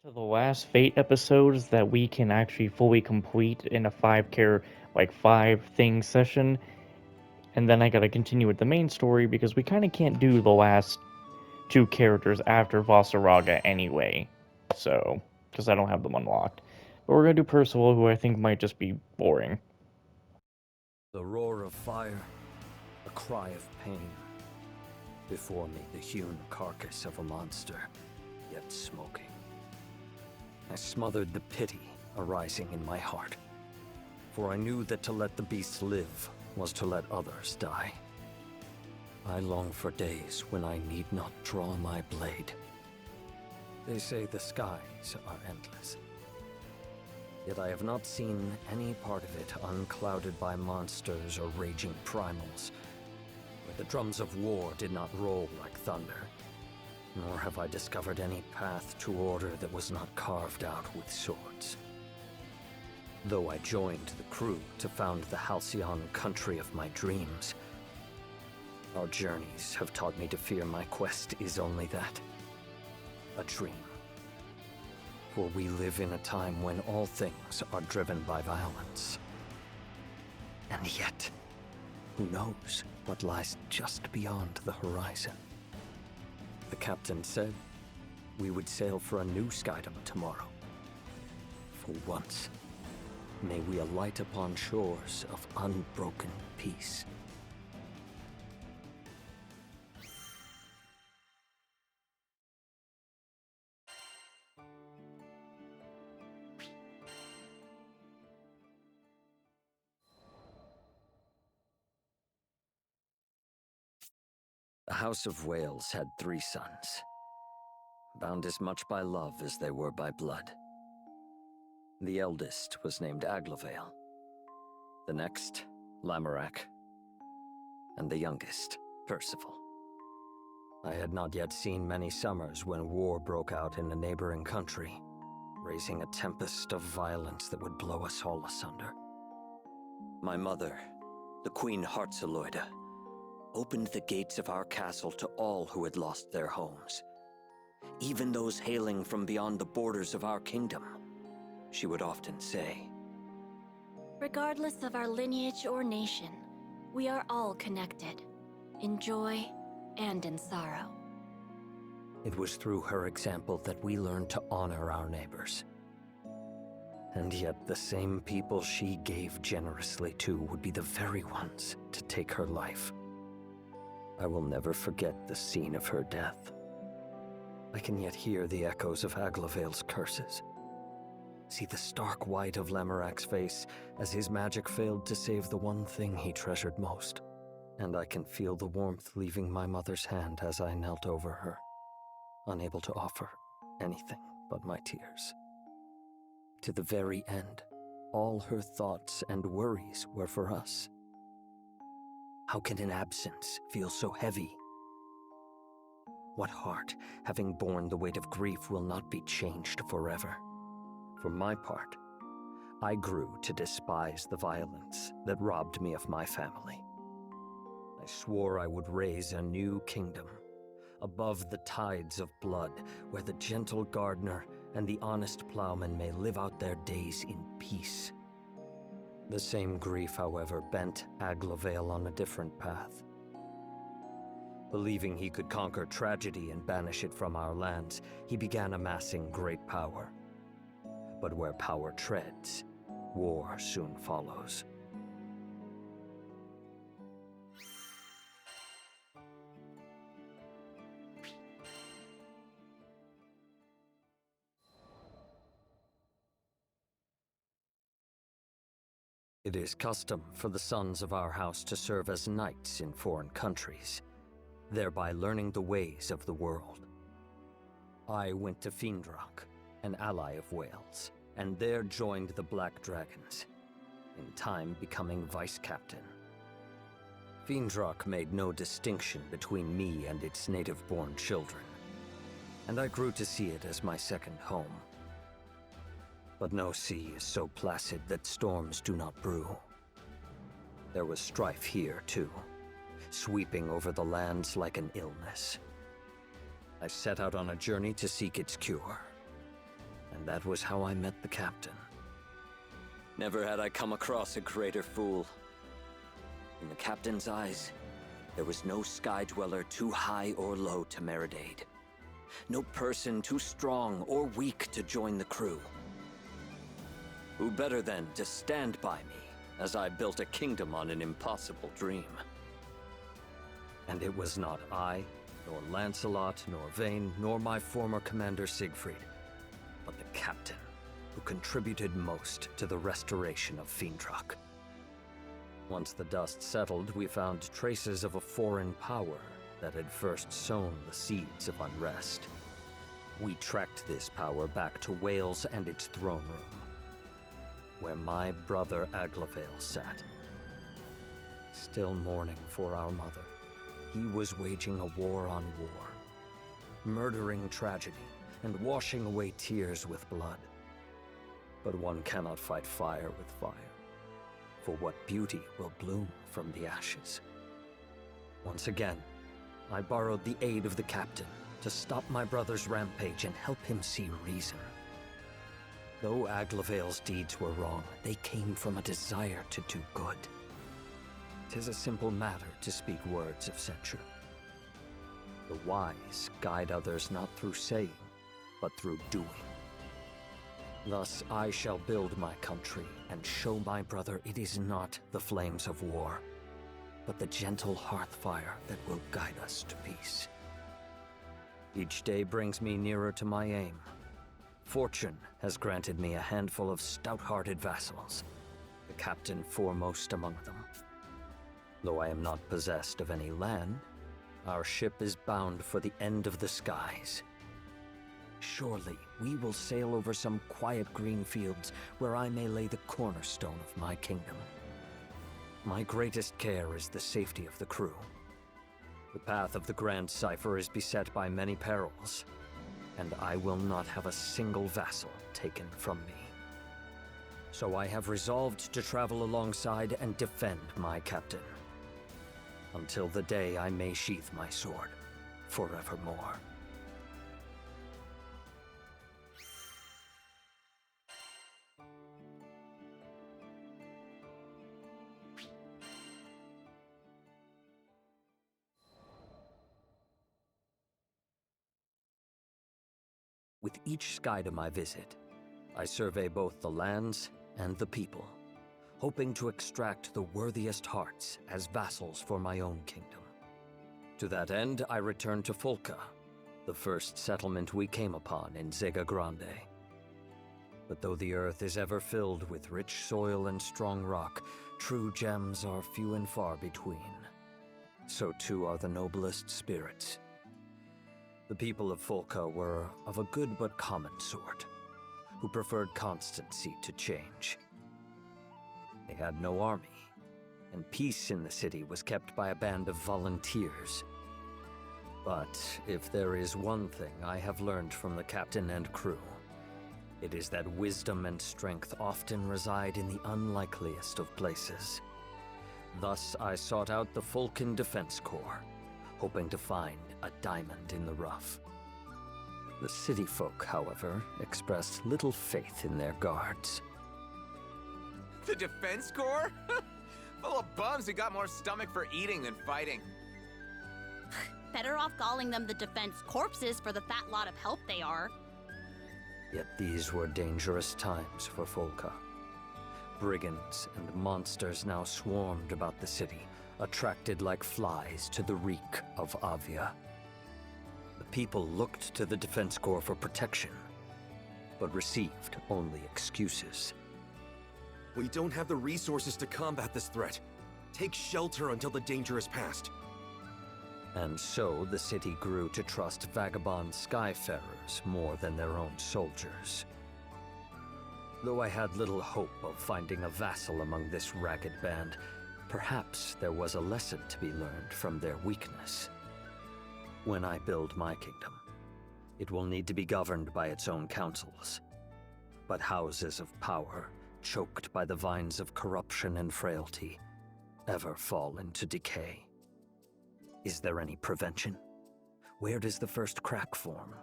To the last Fate episodes that we can actually fully complete in a 5 thing session, and then I gotta continue with the main story because we kinda can't do the last two characters after Vasaraga anyway. So, because I don't have them unlocked. But we're gonna do Percival, who I think might just be boring. The roar of fire, a cry of pain. Before me, the hewn carcass of a monster, yet smoking. I smothered the pity arising in my heart, for I knew that to let the beast live was to let others die. I long for days when I need not draw my blade. They say the skies are endless. Yet I have not seen any part of it unclouded by monsters or raging primals, where the drums of war did not roll like thunder, nor have I discovered any path to order that was not carved out with swords. Though I joined the crew to found the halcyon country of my dreams, our journeys have taught me to fear my quest is only that, a dream. For we live in a time when all things are driven by violence. And yet, who knows what lies just beyond the horizon? The captain said we would sail for a new skydom tomorrow. For once, may we alight upon shores of unbroken peace. The House of Wales had 3 sons, bound as much by love as they were by blood. The eldest was named Aglovale, the next, Lamorak, and the youngest, Percival. I had not yet seen many summers when war broke out in a neighboring country, raising a tempest of violence that would blow us all asunder. My mother, the Queen Hartzeloida, opened the gates of our castle to all who had lost their homes, even those hailing from beyond the borders of our kingdom. She would often say, "Regardless of our lineage or nation, we are all connected, in joy and in sorrow." It was through her example that we learned to honor our neighbors. And yet the same people she gave generously to would be the very ones to take her life. I will never forget the scene of her death. I can yet hear the echoes of Aglovale's curses. See the stark white of Lamorak's face as his magic failed to save the one thing he treasured most. And I can feel the warmth leaving my mother's hand as I knelt over her, unable to offer anything but my tears. To the very end, all her thoughts and worries were for us. How can an absence feel so heavy? What heart, having borne the weight of grief, will not be changed forever? For my part, I grew to despise the violence that robbed me of my family. I swore I would raise a new kingdom, above the tides of blood, where the gentle gardener and the honest plowman may live out their days in peace. The same grief, however, bent Aglovale on a different path. Believing he could conquer tragedy and banish it from our lands, he began amassing great power. But where power treads, war soon follows. It is custom for the sons of our house to serve as knights in foreign countries, thereby learning the ways of the world. I went to Fiendrock, an ally of Wales, and there joined the Black Dragons, in time becoming vice-captain. Fiendrock made no distinction between me and its native-born children, and I grew to see it as my second home. But no sea is so placid that storms do not brew. There was strife here, too, sweeping over the lands like an illness. I set out on a journey to seek its cure. and that was how I met the captain. Never had I come across a greater fool. In the captain's eyes, there was no sky dweller too high or low to merit aid. No person too strong or weak to join the crew. Who better than to stand by me as I built a kingdom on an impossible dream? And it was not I, nor Lancelot, nor Vayne, nor my former commander Siegfried, but the captain, who contributed most to the restoration of Fiendrak. Once the dust settled, we found traces of a foreign power that had first sown the seeds of unrest. We tracked this power back to Wales and its throne room, where my brother Aglavale sat. Still mourning for our mother, he was waging a war on war, murdering tragedy and washing away tears with blood. But one cannot fight fire with fire, for what beauty will bloom from the ashes? Once again, I borrowed the aid of the captain to stop my brother's rampage and help him see reason. Though Aglavale's deeds were wrong, they came from a desire to do good. 'Tis a simple matter to speak words of censure. The wise guide others not through saying, but through doing. Thus I shall build my country and show my brother it is not the flames of war, but the gentle hearth fire that will guide us to peace. Each day brings me nearer to my aim. Fortune has granted me a handful of stout-hearted vassals, the captain foremost among them. Though I am not possessed of any land, our ship is bound for the end of the skies. Surely we will sail over some quiet green fields where I may lay the cornerstone of my kingdom. My greatest care is the safety of the crew. The path of the Grand Cipher is beset by many perils, and I will not have a single vassal taken from me. So I have resolved to travel alongside and defend my captain, until the day I may sheath my sword forevermore. With each Skydom I visit, I survey both the lands and the people, hoping to extract the worthiest hearts as vassals for my own kingdom. To that end, I return to Folca, the first settlement we came upon in Zega Grande. But though the earth is ever filled with rich soil and strong rock, true gems are few and far between. So too are the noblest spirits. The people of Folca were of a good but common sort, who preferred constancy to change. They had no army, and peace in the city was kept by a band of volunteers. But if there is one thing I have learned from the captain and crew, it is that wisdom and strength often reside in the unlikeliest of places. Thus I sought out the Fulcan Defense Corps, hoping to find a diamond in the rough. The city folk, however, expressed little faith in their guards. The Defense Corps? Full of bums who got more stomach for eating than fighting. Better off calling them the Defense Corpses for the fat lot of help they are. Yet these were dangerous times for Folca. Brigands and monsters now swarmed about the city, attracted like flies to the reek of Avia. The people looked to the Defense Corps for protection, but received only excuses. We don't have the resources to combat this threat. Take shelter until the danger is past. And so the city grew to trust vagabond skyfarers more than their own soldiers. Though I had little hope of finding a vassal among this ragged band, perhaps there was a lesson to be learned from their weakness. When I build my kingdom, it will need to be governed by its own councils. But houses of power, choked by the vines of corruption and frailty, ever fall into decay. Is there any prevention? Where does the first crack form?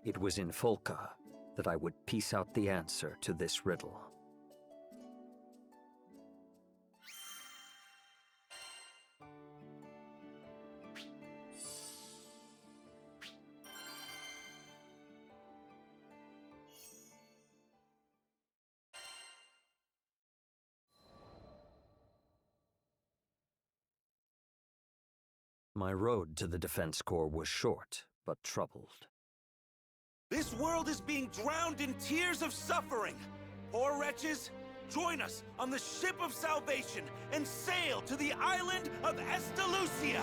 It was in Folca that I would piece out the answer to this riddle. My road to the Defense Corps was short, but troubled. This world is being drowned in tears of suffering. Poor wretches, join us on the ship of salvation and sail to the island of Estalucia.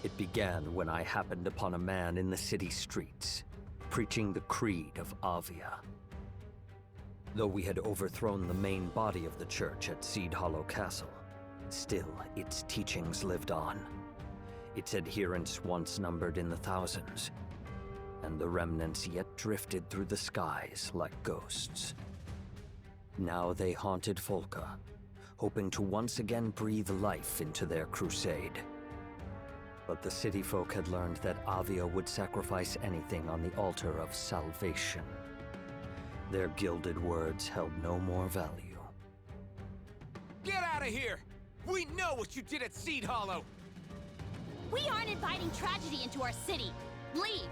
It began when I happened upon a man in the city streets, preaching the creed of Avia. Though we had overthrown the main body of the church at Seed Hollow Castle, still its teachings lived on. Its adherents once numbered in the thousands, and the remnants yet drifted through the skies like ghosts. Now they haunted Folka, hoping to once again breathe life into their crusade. But the city folk had learned that Avia would sacrifice anything on the altar of salvation. Their gilded words held no more value. Get out of here! We know what you did at Seed Hollow! We aren't inviting tragedy into our city. Leave!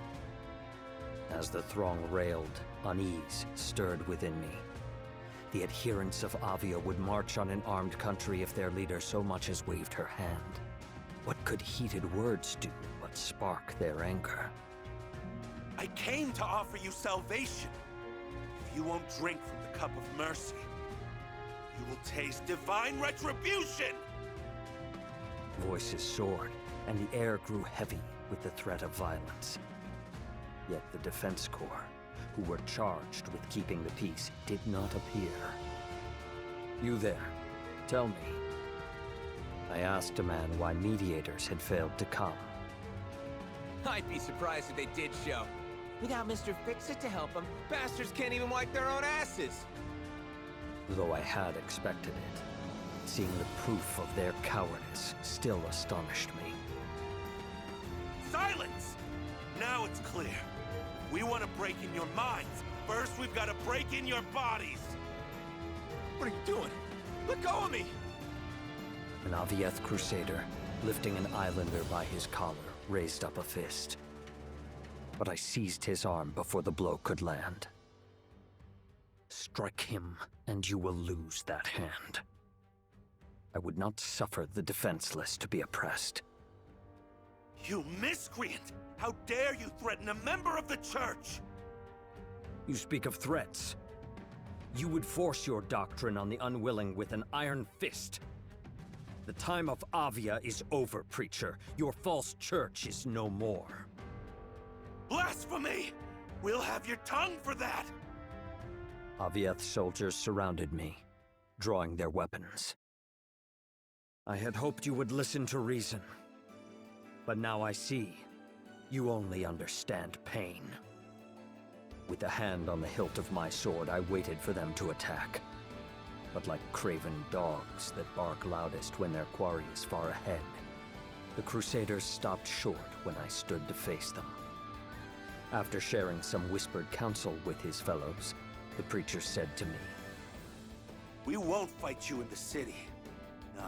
As the throng railed, unease stirred within me. The adherents of Avia would march on an armed country if their leader so much as waved her hand. What could heated words do but spark their anger? I came to offer you salvation. If you won't drink from the cup of mercy, you will taste divine retribution! Voices soared, and the air grew heavy with the threat of violence. Yet the Defense Corps, who were charged with keeping the peace, did not appear. You there, tell me. I asked a man why mediators had failed to come. I'd be surprised if they did show. Without Mr. Fix-It to help them, bastards can't even wipe their own asses! Though I had expected it, seeing the proof of their cowardice still astonished me. Silence! Now it's clear. If we want to break in your minds, first we've got to break in your bodies! What are you doing? Let go of me! An Avieth crusader, lifting an islander by his collar, raised up a fist. But I seized his arm before the blow could land. Strike him, and you will lose that hand. I would not suffer the defenseless to be oppressed. You miscreant! How dare you threaten a member of the church! You speak of threats. You would force your doctrine on the unwilling with an iron fist. The time of Avia is over, preacher. Your false church is no more. Blasphemy! We'll have your tongue for that! Avieth soldiers surrounded me, drawing their weapons. I had hoped you would listen to reason. But now I see, you only understand pain. With a hand on the hilt of my sword, I waited for them to attack. But like craven dogs that bark loudest when their quarry is far ahead, the Crusaders stopped short when I stood to face them. After sharing some whispered counsel with his fellows, the preacher said to me, We won't fight you in the city. No,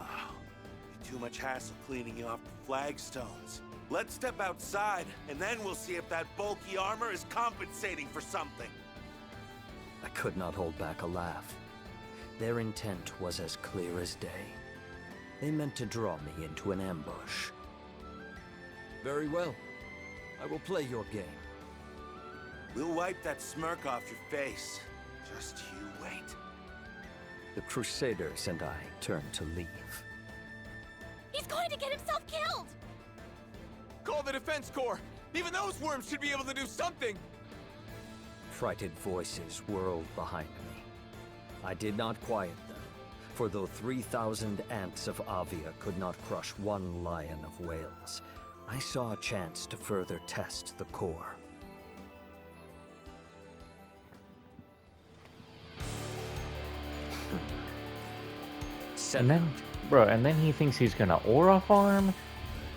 too much hassle cleaning you off the flagstones. Let's step outside, and then we'll see if that bulky armor is compensating for something. I could not hold back a laugh. Their intent was as clear as day. They meant to draw me into an ambush. Very well. I will play your game. We'll wipe that smirk off your face. Just you wait. The Crusaders and I turned to leave. He's going to get himself killed! Call the Defense Corps! Even those worms should be able to do something! Frightened voices whirled behind me. I did not quiet them, for though 3,000 ants of Avia could not crush one lion of Wales, I saw a chance to further test the core. And then he thinks he's gonna aura farm?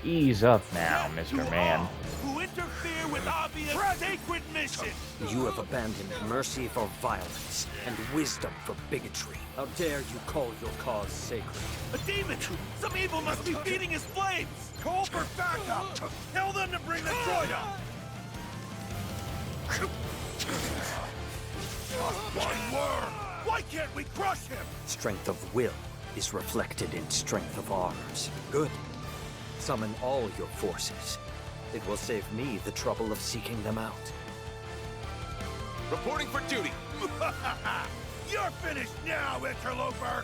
Ease up now, Mr. Man. Who interfere with obvious sacred mission! You have abandoned mercy for violence and wisdom for bigotry. How dare you call your cause sacred? A demon! Some evil must be feeding his flames! Call for backup! Tell them to bring the droid up! One word! Why can't we crush him? Strength of will is reflected in strength of arms. Good. Summon all your forces. It will save me the trouble of seeking them out. Reporting for duty. You're finished now, interloper!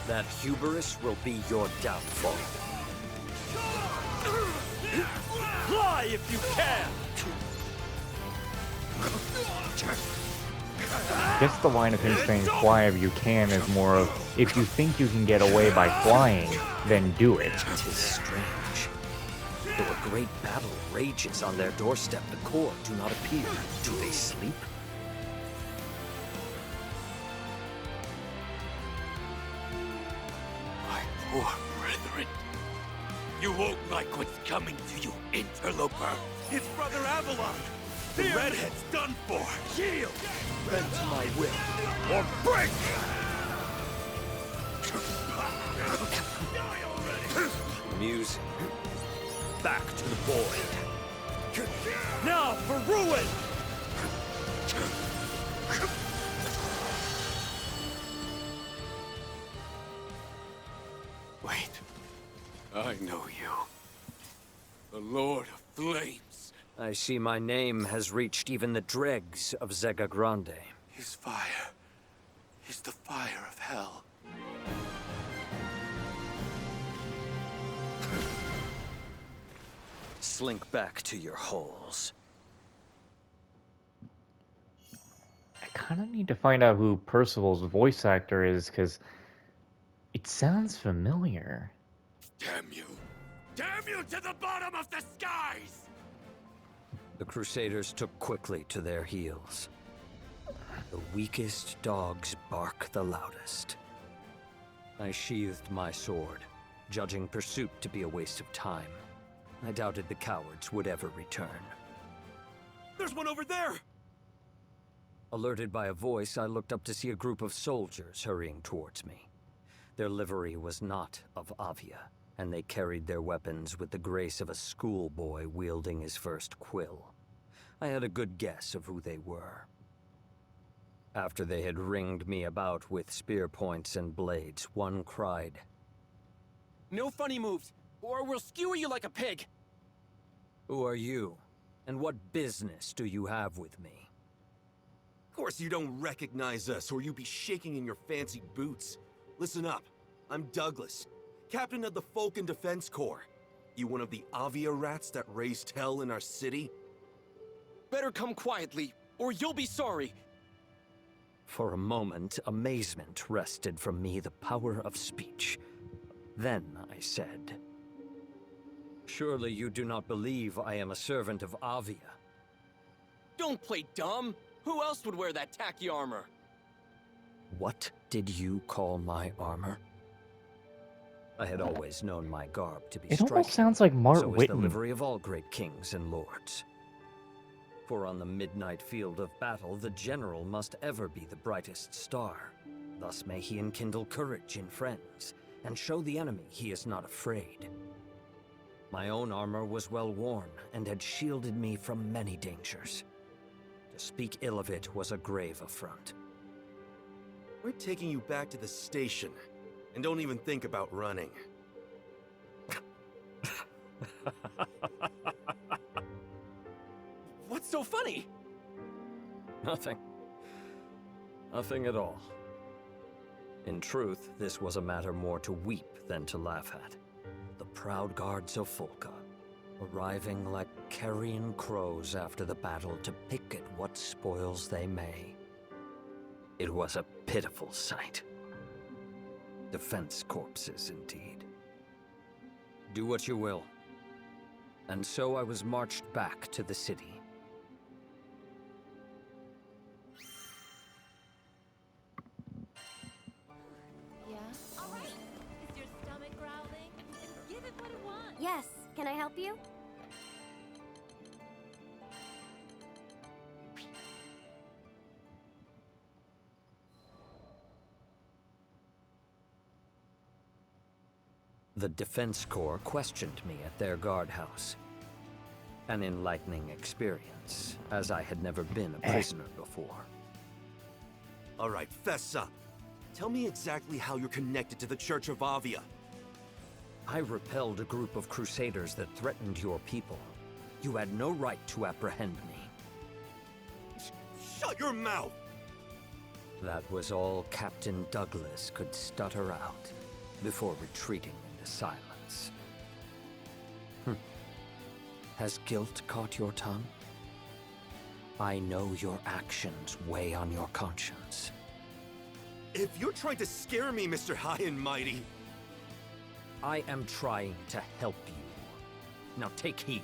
That hubris will be your downfall. Fly if you can! I guess the line of him saying fly if you can is more of, if you think you can get away by flying, then do it. 'Tis strange. Though a great battle rages on their doorstep, the Corps do not appear. Do they sleep? My poor brethren. You won't like what's coming to you, interloper. It's Brother Avalon. The redhead's done for. Yield! Bend to my will, or break! Amusing. Back to the void. Now for ruin! Wait. I know you. The Lord of Flames. I see my name has reached even the dregs of Zega Grande. His fire is the fire of hell. Slink back to your holes. I kind of need to find out who Percival's voice actor is, because it sounds familiar. Damn you. Damn you to the bottom of the skies! The Crusaders took quickly to their heels. The weakest dogs bark the loudest. I sheathed my sword, judging pursuit to be a waste of time. I doubted the cowards would ever return. There's one over there! Alerted by a voice, I looked up to see a group of soldiers hurrying towards me. Their livery was not of Avia, and they carried their weapons with the grace of a schoolboy wielding his first quill. I had a good guess of who they were. After they had ringed me about with spear points and blades, one cried, No funny moves, or we'll skewer you like a pig. "Who are you? And what business do you have with me?" Of course you don't recognize us, or you'd be shaking in your fancy boots. Listen up. I'm Douglas, captain of the Falcon Defense Corps. You one of the Avia rats that raised hell in our city? Better come quietly, or you'll be sorry. For a moment, amazement wrested from me the power of speech. Then I said, "Surely you do not believe I am a servant of Avia?" Don't play dumb. Who else would wear that tacky armor? What did you call my armor? I had always known my garb to be It striking. almost sounds like Mart So is the Whitten. livery of all great kings and lords. For on the midnight field of battle, the general must ever be the brightest star. Thus may he enkindle courage in friends, and show the enemy he is not afraid. My own armor was well worn, and had shielded me from many dangers. To speak ill of it was a grave affront. We're taking you back to the station, and don't even think about running. What's so funny? Nothing. Nothing at all. In truth, this was a matter more to weep than to laugh at. The proud guards of Folka, arriving like carrion crows after the battle to pick at what spoils they may. It was a pitiful sight. Defense corpses, indeed. Do what you will. And so I was marched back to the city. Yeah? All right. Is your stomach growling? Give it what it wants. Yes. Can I help you? The Defense Corps questioned me at their guardhouse. An enlightening experience, as I had never been a prisoner before. All right, fess up. Tell me exactly how you're connected to the Church of Avia. I repelled a group of crusaders that threatened your people. You had no right to apprehend me. Shut your mouth! That was all Captain Douglas could stutter out before retreating into silence. Has guilt caught your tongue? I know your actions weigh on your conscience. If you're trying to scare me, Mr. High and Mighty... I am trying to help you. Now take heed.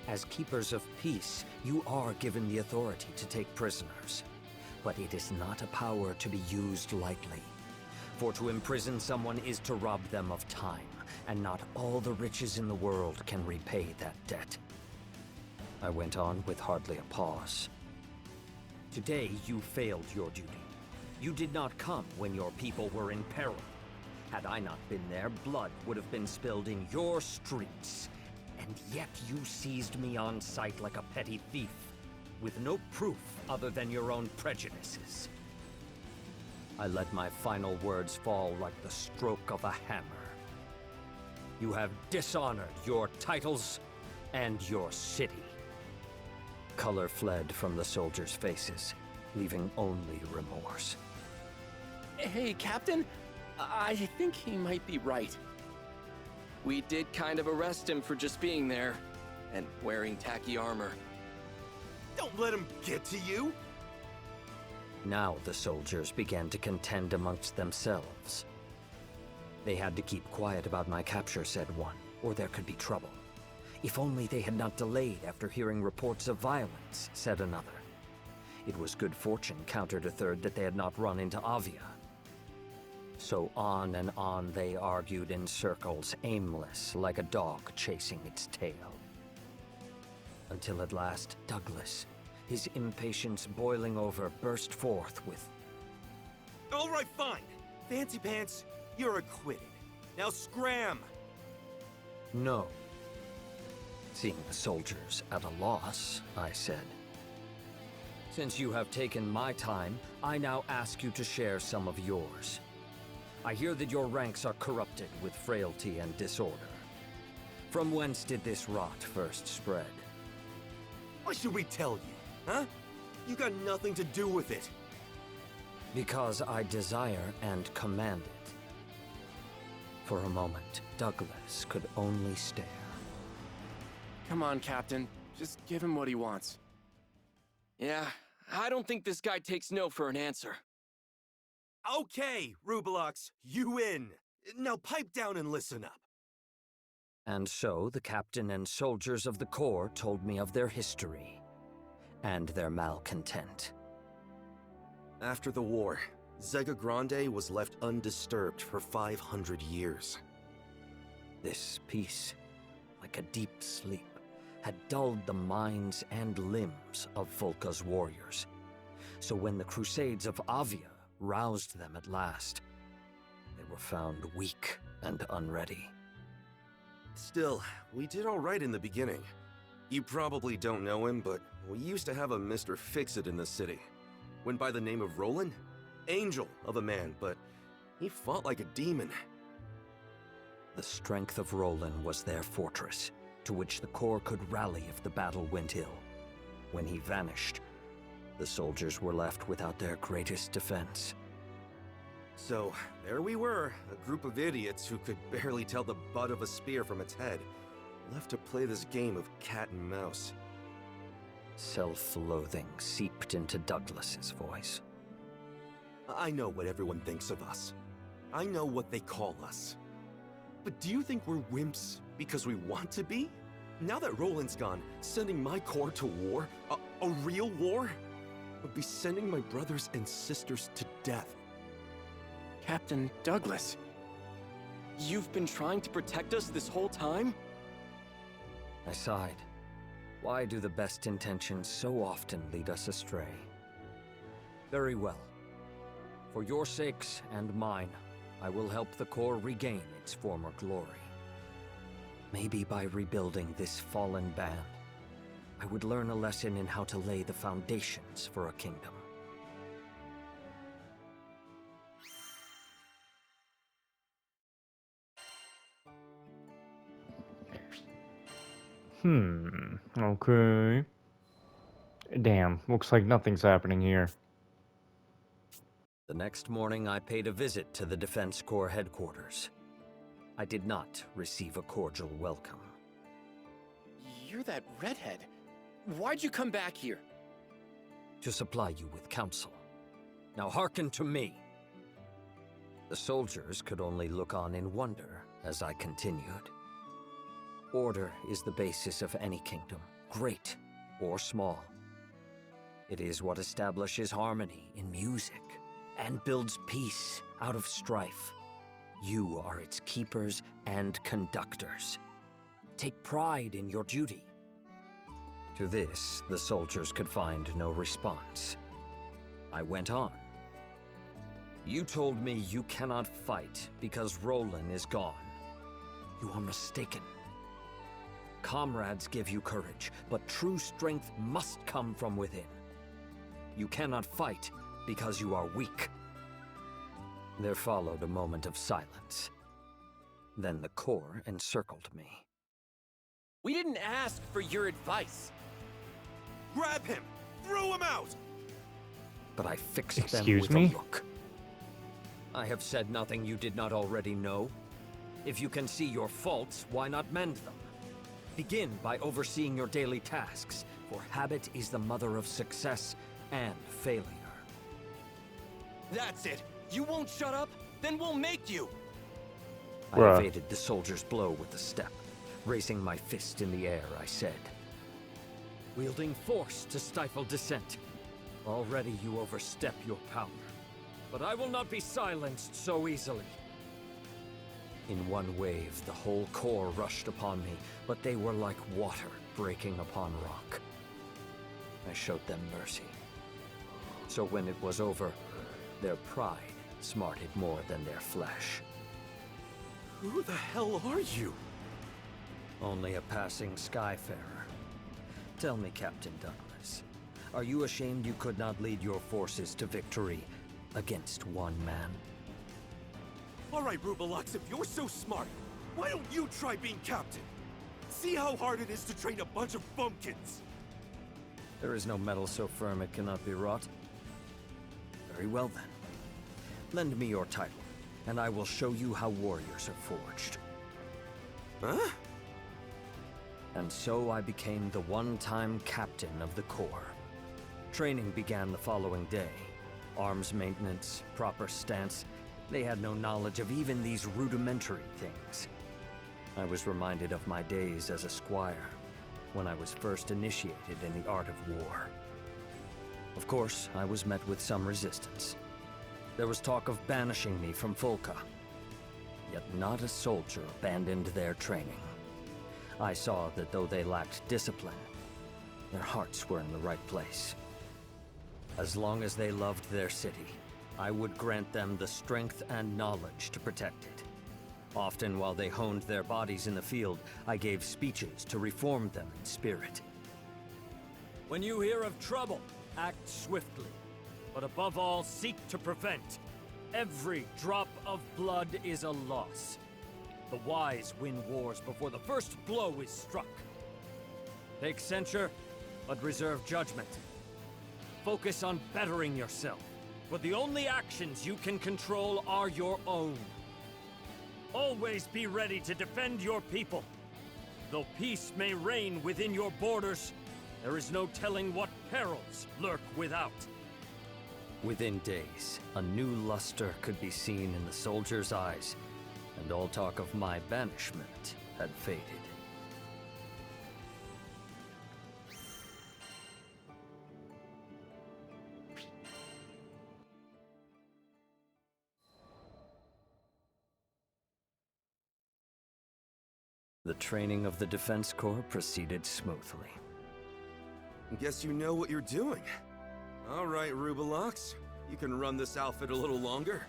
As keepers of peace, you are given the authority to take prisoners. But it is not a power to be used lightly. For to imprison someone is to rob them of time, and not all the riches in the world can repay that debt. I went on with hardly a pause. Today you failed your duty. You did not come when your people were in peril. Had I not been there, blood would have been spilled in your streets. And yet you seized me on sight like a petty thief, with no proof other than your own prejudices. I let my final words fall like the stroke of a hammer. You have dishonored your titles and your city. Color fled from the soldiers' faces, leaving only remorse. Hey, Captain. I think he might be right. We did kind of arrest him for just being there, and wearing tacky armor. Don't let him get to you! Now the soldiers began to contend amongst themselves. They had to keep quiet about my capture, said one, or there could be trouble. If only they had not delayed after hearing reports of violence, said another. It was good fortune, countered a third, that they had not run into Avia. So on and on they argued in circles, aimless, like a dog chasing its tail. Until at last, Douglas, his impatience boiling over, burst forth with... All right, fine. Fancy Pants, you're acquitted. Now scram! No. Seeing the soldiers at a loss, I said, since you have taken my time, I now ask you to share some of yours. I hear that your ranks are corrupted with frailty and disorder. From whence did this rot first spread? Why should we tell you, huh? You got nothing to do with it. Because I desire and command it. For a moment, Douglas could only stare. Come on, Captain. Just give him what he wants. Yeah, I don't think this guy takes no for an answer. Okay, Rubelox, you win. Now pipe down and listen up. And so the captain and soldiers of the Corps told me of their history and their malcontent. After the war, Zega Grande was left undisturbed for 500 years. This peace, like a deep sleep, had dulled the minds and limbs of Volca's warriors. So when the Crusades of Avia roused them at last, they were found weak and unready. Still, we did all right in the beginning. You probably don't know him, but we used to have a Mr. Fix-It in the city. Went by the name of Roland? Angel of a man, but he fought like a demon. The strength of Roland was their fortress, to which the Corps could rally if the battle went ill. When he vanished, the soldiers were left without their greatest defense. So, there we were, a group of idiots who could barely tell the butt of a spear from its head, left to play this game of cat and mouse. Self-loathing seeped into Douglas's voice. I know what everyone thinks of us. I know what they call us. But do you think we're wimps because we want to be? Now that Roland's gone, sending my corps to war, a real war, would be sending my brothers and sisters to death. Captain Douglas, you've been trying to protect us this whole time? I sighed. Why do the best intentions so often lead us astray? Very well. For your sakes and mine, I will help the Corps regain its former glory. Maybe by rebuilding this fallen band, I would learn a lesson in how to lay the foundations for a kingdom. Okay. Damn, looks like nothing's happening here. The next morning, I paid a visit to the Defense Corps headquarters. I did not receive a cordial welcome. You're that redhead. Why'd you come back here? To supply you with counsel. Now hearken to me. The soldiers could only look on in wonder as I continued. Order is the basis of any kingdom, great or small. It is what establishes harmony in music and builds peace out of strife. You are its keepers and conductors. Take pride in your duty. To this, the soldiers could find no response. I went on. You told me you cannot fight because Roland is gone. You are mistaken. Comrades give you courage, but true strength must come from within. You cannot fight because you are weak. There followed a moment of silence. Then the Corps encircled me. We didn't ask for your advice. Grab him! Throw him out! But I fixed Excuse them with me? a look. I have said nothing you did not already know. If you can see your faults, why not mend them? Begin by overseeing your daily tasks, for habit is the mother of success and failure. That's it. You won't shut up? Then we'll make you. I Bruh. evaded the soldier's blow with a step. Raising my fist in the air, I said, wielding force to stifle dissent. Already you overstep your power. But I will not be silenced so easily. In one wave, the whole Corps rushed upon me, but they were like water breaking upon rock. I showed them mercy. So when it was over, their pride smarted more than their flesh. Who the hell are you? Only a passing skyfarer. Tell me, Captain Douglas, are you ashamed you could not lead your forces to victory against one man? All right, Rubelux, if you're so smart, why don't you try being captain? See how hard it is to train a bunch of bumpkins. There is no metal so firm it cannot be wrought. Very well then. Lend me your title, and I will show you how warriors are forged. Huh? And so I became the one-time captain of the Corps. Training began the following day. Arms maintenance, proper stance. They had no knowledge of even these rudimentary things. I was reminded of my days as a squire, when I was first initiated in the art of war. Of course, I was met with some resistance. There was talk of banishing me from Folka. Yet not a soldier abandoned their training. I saw that though they lacked discipline, their hearts were in the right place. As long as they loved their city, I would grant them the strength and knowledge to protect it. Often while they honed their bodies in the field, I gave speeches to reform them in spirit. When you hear of trouble, act swiftly. But above all, seek to prevent. Every drop of blood is a loss. The wise win wars before the first blow is struck. Take censure, but reserve judgment. Focus on bettering yourself, for the only actions you can control are your own. Always be ready to defend your people. Though peace may reign within your borders, there is no telling what perils lurk without. Within days, a new luster could be seen in the soldiers' eyes, and all talk of my banishment had faded. The training of the Defense Corps proceeded smoothly. Guess you know what you're doing. All right, Rubelux. You can run this outfit a little longer.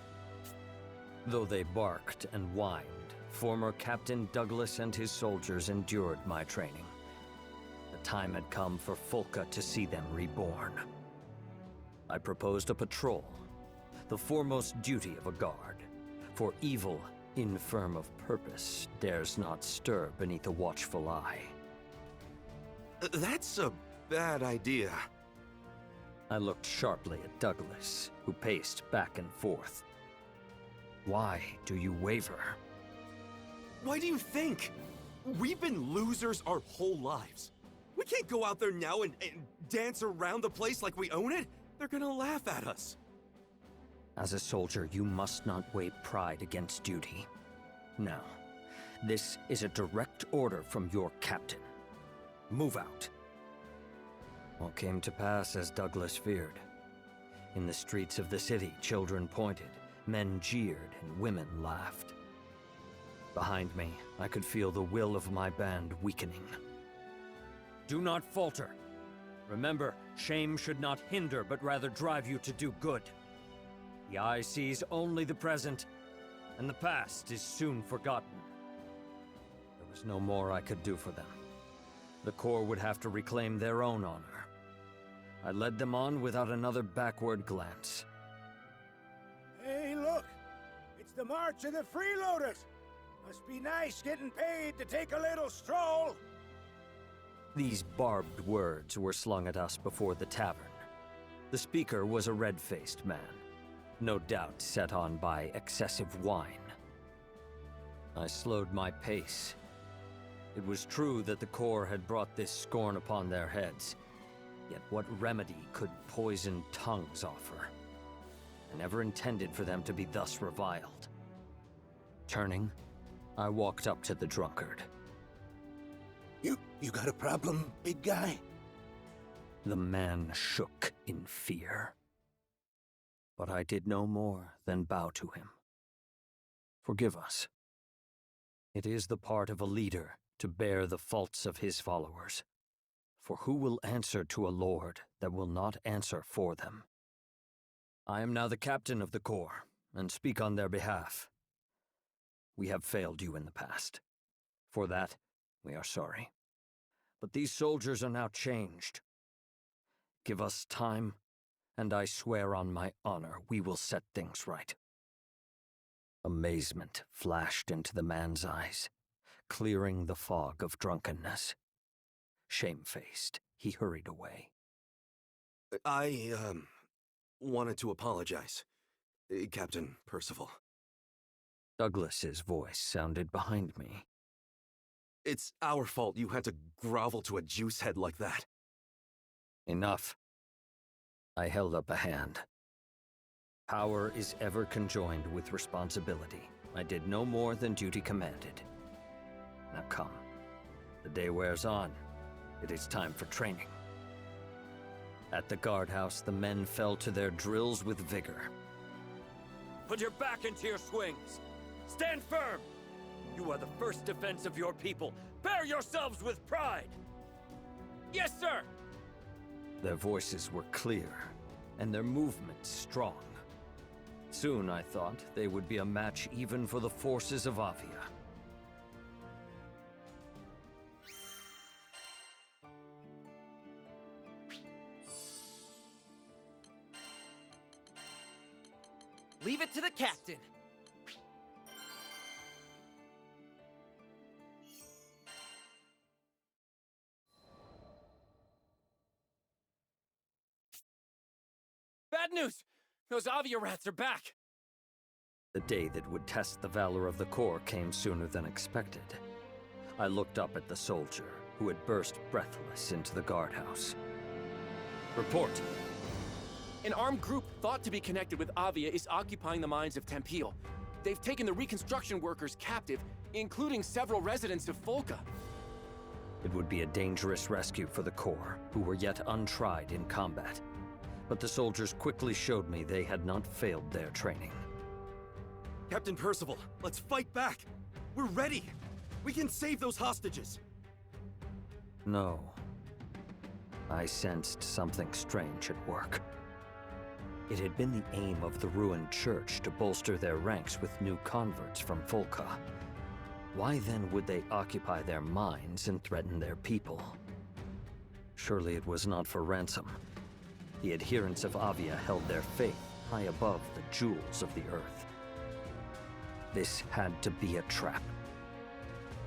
Though they barked and whined, former Captain Douglas and his soldiers endured my training. The time had come for Folka to see them reborn. I proposed a patrol, the foremost duty of a guard, for evil, infirm of purpose, dares not stir beneath a watchful eye. That's a bad idea. I looked sharply at Douglas, who paced back and forth. Why do you waver? Why do you think? We've been losers our whole lives. We can't go out there now and dance around the place like we own it. They're gonna laugh at us. As a soldier, you must not weigh pride against duty. No, this is a direct order from your captain. Move out. All came to pass as Douglas feared. In the streets of the city, children pointed, men jeered, and women laughed. Behind me, I could feel the will of my band weakening. Do not falter. Remember, shame should not hinder, but rather drive you to do good. The eye sees only the present, and the past is soon forgotten. There was no more I could do for them. The Corps would have to reclaim their own honor. I led them on without another backward glance. Hey, look! It's the March of the Freeloaders! Must be nice getting paid to take a little stroll! These barbed words were slung at us before the tavern. The speaker was a red-faced man, no doubt set on by excessive wine. I slowed my pace. It was true that the Corps had brought this scorn upon their heads, yet what remedy could poisoned tongues offer? I never intended for them to be thus reviled. Turning, I walked up to the drunkard. You got a problem, big guy? The man shook in fear. But I did no more than bow to him. Forgive us. It is the part of a leader to bear the faults of his followers. For who will answer to a lord that will not answer for them? I am now the captain of the Corps, and speak on their behalf. We have failed you in the past. For that, we are sorry. But these soldiers are now changed. Give us time, and I swear on my honor we will set things right. Amazement flashed into the man's eyes, clearing the fog of drunkenness. Shamefaced, he hurried away. I, wanted to apologize, Captain Percival. Douglas's voice sounded behind me. It's our fault you had to grovel to a juicehead like that. Enough. I held up a hand. Power is ever conjoined with responsibility. I did no more than duty commanded. Now come. The day wears on. It is time for training. At the guardhouse, the men fell to their drills with vigor. Put your back into your swings! Stand firm! You are the first defense of your people. Bear yourselves with pride! Yes, sir! Their voices were clear, and their movements strong. Soon, I thought, they would be a match even for the forces of Avia. Leave it to the captain. Bad news! Those Avia rats are back! The day that would test the valor of the Corps came sooner than expected. I looked up at the soldier, who had burst breathless into the guardhouse. Report! An armed group thought to be connected with Avia is occupying the mines of Tempeel. They've taken the reconstruction workers captive, including several residents of Folka. It would be a dangerous rescue for the Corps, who were yet untried in combat. But the soldiers quickly showed me they had not failed their training. Captain Percival, let's fight back! We're ready! We can save those hostages! No. I sensed something strange at work. It had been the aim of the ruined church to bolster their ranks with new converts from Folka. Why then would they occupy their minds and threaten their people? Surely it was not for ransom. The adherents of Avia held their faith high above the jewels of the earth. This had to be a trap.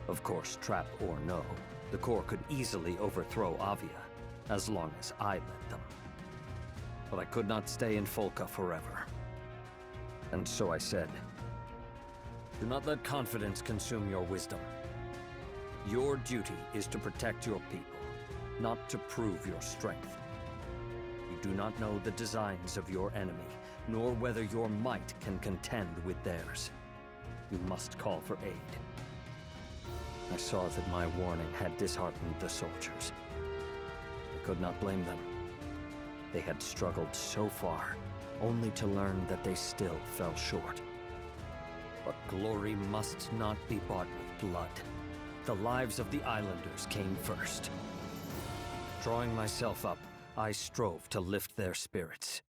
Of course, trap or no, the Corps could easily overthrow Avia, as long as I led them. But I could not stay in Folka forever. And so I said, do not let confidence consume your wisdom. Your duty is to protect your people, not to prove your strength. You do not know the designs of your enemy, nor whether your might can contend with theirs. You must call for aid. I saw that my warning had disheartened the soldiers. I could not blame them. They had struggled so far, only to learn that they still fell short. But glory must not be bought with blood. The lives of the islanders came first. Drawing myself up, I strove to lift their spirits.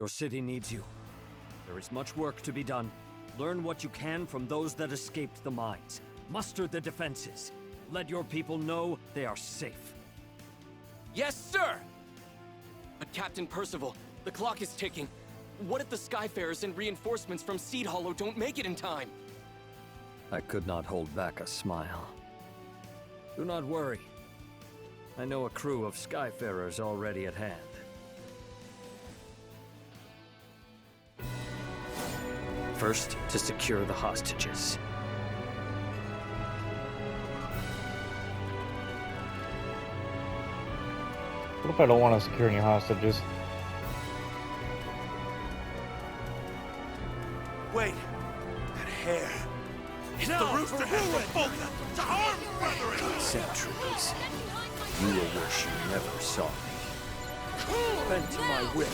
Your city needs you. There is much work to be done. Learn what you can from those that escaped the mines. Muster the defenses. Let your people know they are safe. Yes, sir! But Captain Percival, the clock is ticking. What if the Skyfarers and reinforcements from Seed Hollow don't make it in time? I could not hold back a smile. Do not worry. I know a crew of Skyfarers already at hand. First, to secure the hostages. What if I don't want to secure any hostages? Wait, that hair. It's the rooster head from Folka. To harm, brethren! Centuries. You will wish you never saw me. Bend to my will.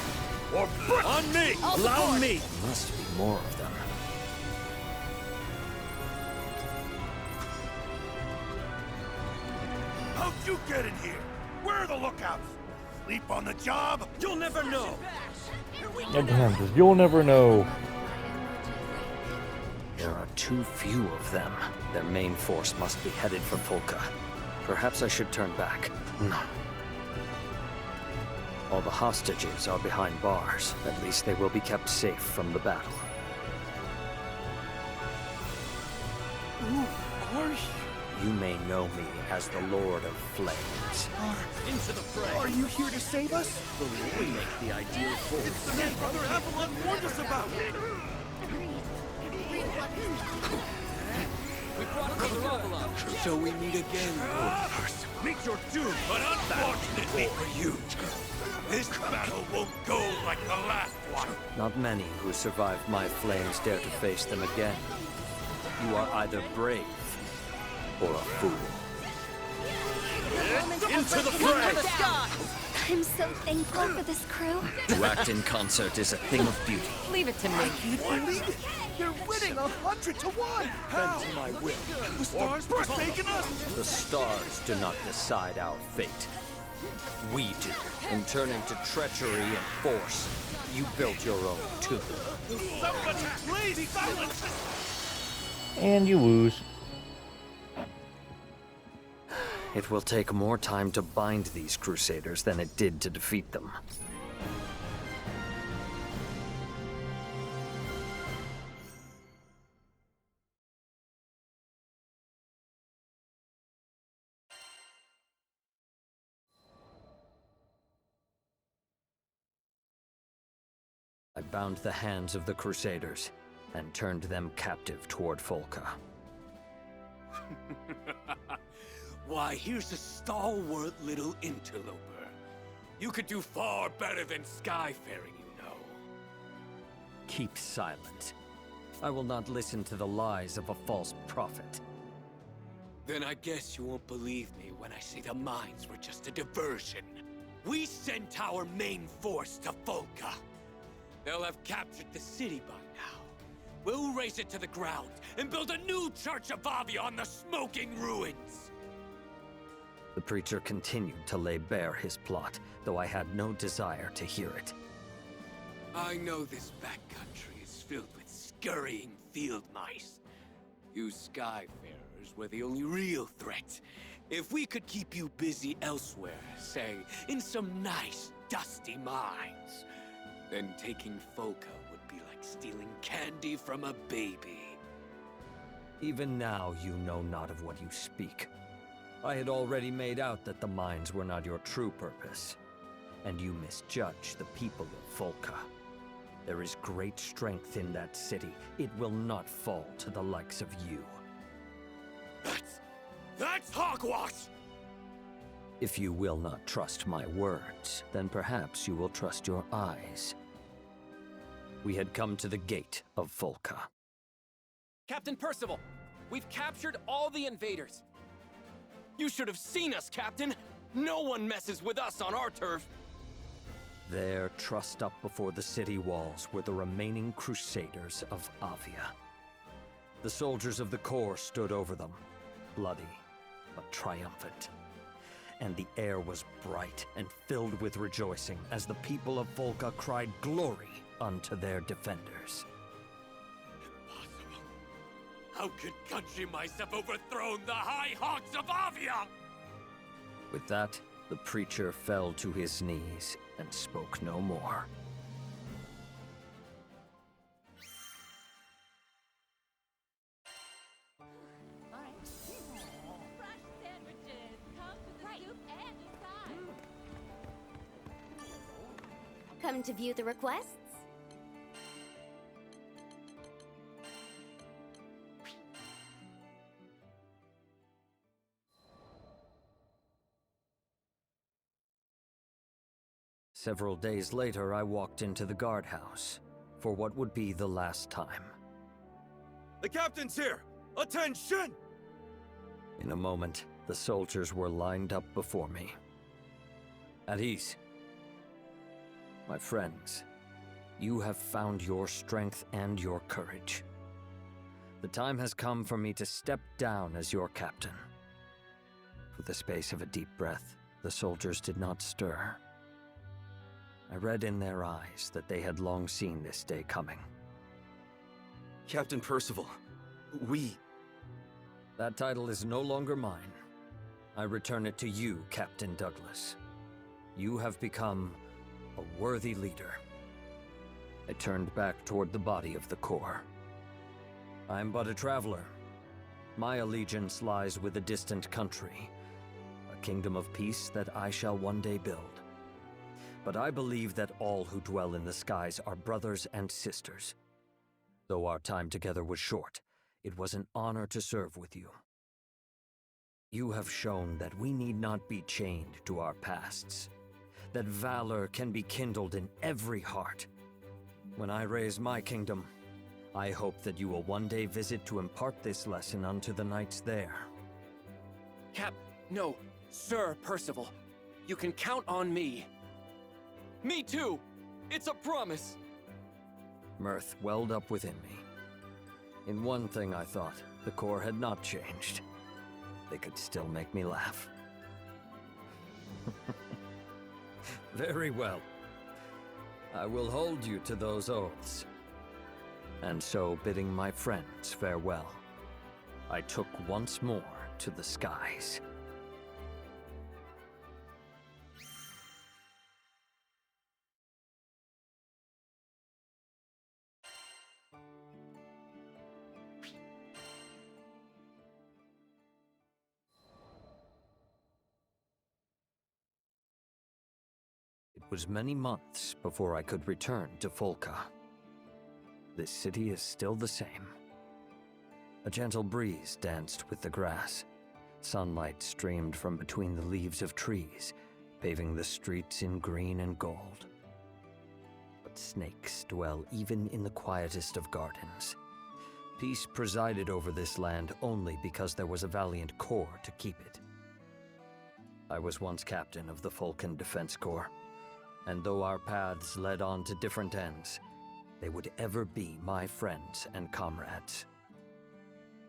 Or on me! Allow me! There must be more of them. How'd you get in here? Where are the lookouts? Sleep on the job? You'll never know! Again, you'll never know. There are too few of them. Their main force must be headed for Folka. Perhaps I should turn back. No. All the hostages are behind bars. At least they will be kept safe from the battle. Who are you? You may know me as the Lord of Flames. Into the fray! Are you here to save us? We make the ideal force. It's the man Brother Avalon warned us about! We brought Brother Avalon! So we meet again. Meet your doom, but unfortunately for you, this battle won't go like the last one. Not many who survived my flames dare to face them again. You are either brave or a fool. Into the fray! I'm so thankful for this crew. To act in concert is a thing of beauty. Leave it to me. You're winning 100 to 1! How? Bend to my will. The stars forsaken us? The stars do not decide our fate. We do. In turning to treachery and force, you built your own tomb. Somebody, please silence this! And you lose. It will take more time to bind these Crusaders than it did to defeat them. I bound the hands of the Crusaders and turned them captive toward Folka. Why, here's a stalwart little interloper. You could do far better than skyfaring, you know. Keep silent. I will not listen to the lies of a false prophet. Then I guess you won't believe me when I say the mines were just a diversion. We sent our main force to Folka. They'll have captured the city by now. We'll raze it to the ground and build a new Church of Avia on the smoking ruins. The preacher continued to lay bare his plot, though I had no desire to hear it. I know this backcountry is filled with scurrying field mice. You Skyfarers were the only real threat. If we could keep you busy elsewhere, say, in some nice, dusty mines, then taking Folka would be like stealing candy from a baby. Even now you know not of what you speak. I had already made out that the mines were not your true purpose, and you misjudge the people of Folka. There is great strength in that city. It will not fall to the likes of you. That's hogwash! If you will not trust my words, then perhaps you will trust your eyes. We had come to the gate of Folka. Captain Percival, we've captured all the invaders. You should have seen us, Captain. No one messes with us on our turf. There, trussed up before the city walls, were the remaining Crusaders of Avia. The soldiers of the Corps stood over them, bloody but triumphant. And the air was bright and filled with rejoicing as the people of Folka cried glory unto their defenders. Impossible. How could country mice have overthrown the High Hawks of Avia? With that, the preacher fell to his knees and spoke no more. Come to view the requests? Several days later, I walked into the guardhouse for what would be the last time. The captain's here! Attention! In a moment, the soldiers were lined up before me. At ease. My friends, you have found your strength and your courage. The time has come for me to step down as your captain. For the space of a deep breath, the soldiers did not stir. I read in their eyes that they had long seen this day coming. Captain Percival, we... That title is no longer mine. I return it to you, Captain Douglas. You have become a worthy leader. I turned back toward the body of the Corps. I am but a traveler. My allegiance lies with a distant country, a kingdom of peace that I shall one day build. But I believe that all who dwell in the skies are brothers and sisters. Though our time together was short, it was an honor to serve with you. You have shown that we need not be chained to our pasts, that valor can be kindled in every heart. When I raise my kingdom, I hope that you will one day visit to impart this lesson unto the knights there. No, Sir Percival. You can count on me. Me too! It's a promise! Mirth welled up within me. In one thing I thought, the Corps had not changed. They could still make me laugh. Very well. I will hold you to those oaths. And so, bidding my friends farewell, I took once more to the skies. It was many months before I could return to Folka. This city is still the same. A gentle breeze danced with the grass. Sunlight streamed from between the leaves of trees, paving the streets in green and gold. But snakes dwell even in the quietest of gardens. Peace presided over this land only because there was a valiant corps to keep it. I was once captain of the Vulcan Defense Corps, and though our paths led on to different ends, they would ever be my friends and comrades.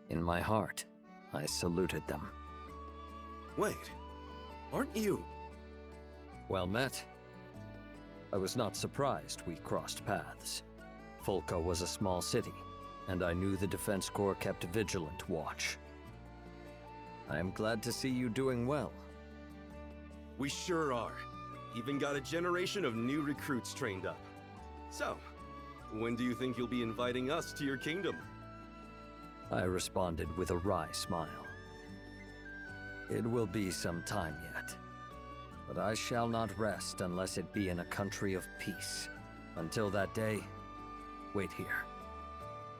In my heart, I saluted them. Wait, aren't you? Well met. I was not surprised we crossed paths. Folka was a small city, and I knew the Defense Corps kept vigilant watch. I am glad to see you doing well. We sure are. Even got a generation of new recruits trained up. So, when do you think you'll be inviting us to your kingdom? I responded with a wry smile. It will be some time yet, but I shall not rest unless it be in a country of peace. Until that day, wait here,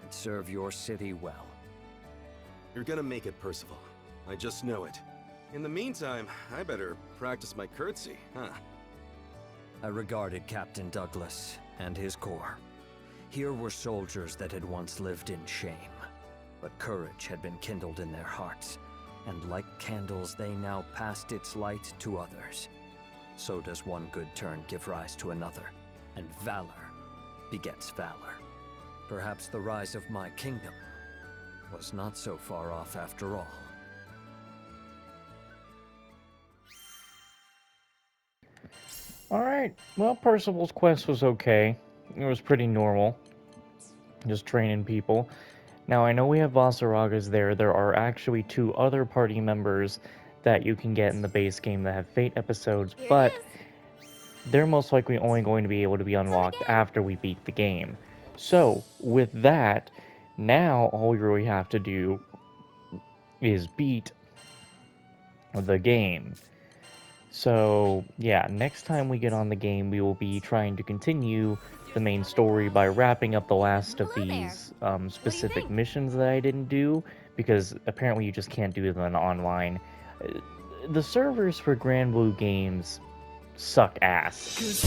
and serve your city well. You're gonna make it, Percival. I just know it. In the meantime, I better practice my curtsy, huh? I regarded Captain Douglas and his corps. Here were soldiers that had once lived in shame, but courage had been kindled in their hearts, and like candles they now passed its light to others. So does one good turn give rise to another, and valor begets valor. Perhaps the rise of my kingdom was not so far off after all. Alright, well, Percival's quest was okay. It was pretty normal. Just training people. Now, I know we have Vasaraga's there. There are actually 2 other party members that you can get in the base game that have fate episodes, but they're most likely only going to be able to be unlocked after we beat the game. So, with that, now all we really have to do is beat the game. So, yeah, next time we get on the game, we will be trying to continue the main story by wrapping up the last of these specific missions that I didn't do, because apparently you just can't do them online. The servers for granblue games suck ass.